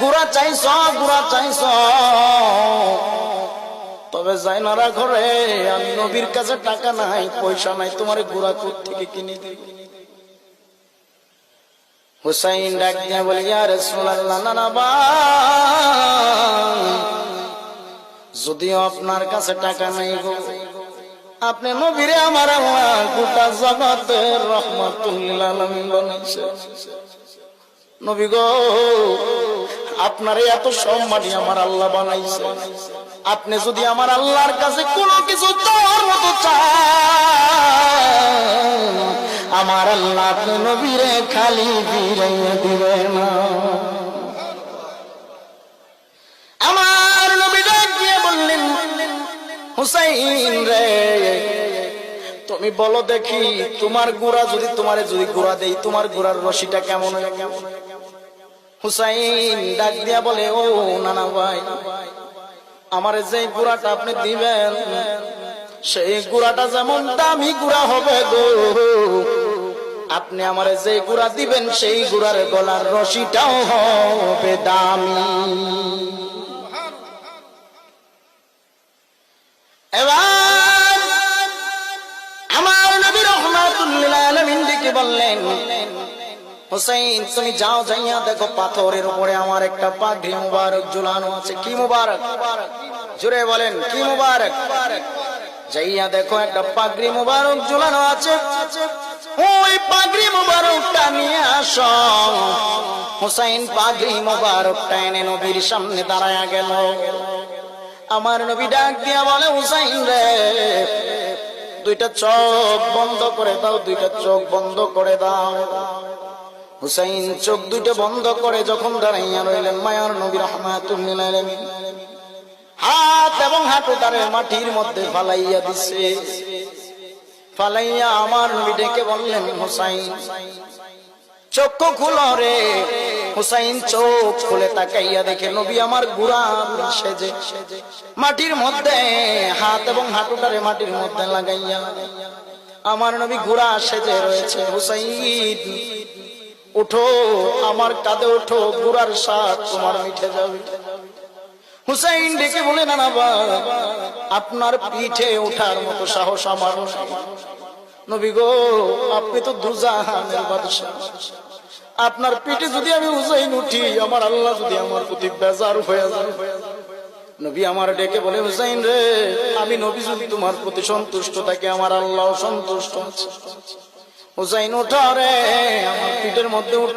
গুড়া চাইছ, গুড়া চাইছ, তবে যাই না ঘরে, আমি নবীর কাছে টাকা নাই, পয়সা নাই, তোমার গুড়া কোত্থেকে কিনে দেব? হুসাইন ডাক দিয়া বলে, ইয়া রাসূলুল্লাহ, না না ভাই, যদিও আপনার কাছে টাকা নাই গো, আপনি নবীরে আমার আল্লাহ গোটা জগতের রাহমাতুল লিল আলামিন বানাইছে। নবী গো, আপনার এত সম্মানী আমার আল্লাহ বানাইছে, আপনি যদি আমার আল্লাহর কাছে কোনো কিছু চাওয়ার মতো চান, আমার আল্লাহ আপনি নবীরে খালি ফিরাইয়া দিবেন না। আমার নবী ডাক দিয়ে বললেন, হুসাইন রে, তুমি বলো দেখি, তোমার গুড়া যদি তোমারে যদি গুড়া দেই, তোমার গুড়ার রশিটা কেমন হয়? হুসাইন ডাক দিয়া বলে, ও নানা ভাই, আমার যে গুড়াটা আপনি দিবেন, সেই গুড়াটা যেমন দামি গুড়া হবে গো, আপনি আমার যে গুড়া দিবেন, সেই গুড়ার গলার রশিটাও হবে দামি। এবার আমার নবী রাহমাতুল লিল আলামিন ডেকে বললেন, হুসাইন তুমি যাও, যাইয়া দেখো পাথরের উপরে আমার একটা পাগড়ি মুবারক ঝুলানো আছে। কি মুবারক? জোরে বলেন, কি মুবারক? যাইয়া দেখো একটা পাগড়ি মুবারক ঝুলানো আছে, ওই পাগড়ি মুবারকটা নিয়ে আসো। হুসাইন পাগড়ি মুবারকটা এনে নবীর সামনে দাঁড়ায়া গেল। আমার নবী ডাক দিয়া বলে, হুসাইন রে, দুইটা চোখ বন্ধ করে দাও, দুইটা চোখ বন্ধ করে দাও। হুসাইন চোখ দুটো বন্ধ করে যখন দাঁড়াইয়া রইলেন, মায়ার নবী রাহমাতুল লিল আলামিন হাত এবং হাঁটুটারে মাটির মধ্যে ফালাইয়া দিছে। ফালাইয়া আমার নবী ডেকে বললেন, হুসাইন চক্ষু খুলো রে। হুসাইন চোখ খুলে তাকাইয়া দেখে নবী আমার গুড়া সেজে মাটির মধ্যে হাত এবং হাঁটুটারে মাটির মধ্যে লাগাইয়া আমার নবী গুড়া সেজে রয়েছে। হুসাইন উঠো, আমার কাঁধে উঠো, গুড়ার স্বাদ তোমার মিঠে যাবে। হুসাইন ডেকে বলে, না না বাবা, আপনার পিঠে ওঠার মতো সাহস আমার নবী গো, আপনি তো দুজাহানের বাদশা, আপনার পিঠে যদি আমি হুসাইন উঠি, আমার আল্লাহ যদি আমার প্রতি বেজার হয়ে যায়। নবী আমার ডেকে বলে, হুসাইন রে, আমি নবী যদি তোমার প্রতি সন্তুষ্ট থাকি, আমার আল্লাহ সন্তুষ্ট আছে। হুসাইন ওঠো রে, আমার পিঠের মধ্যে উঠো।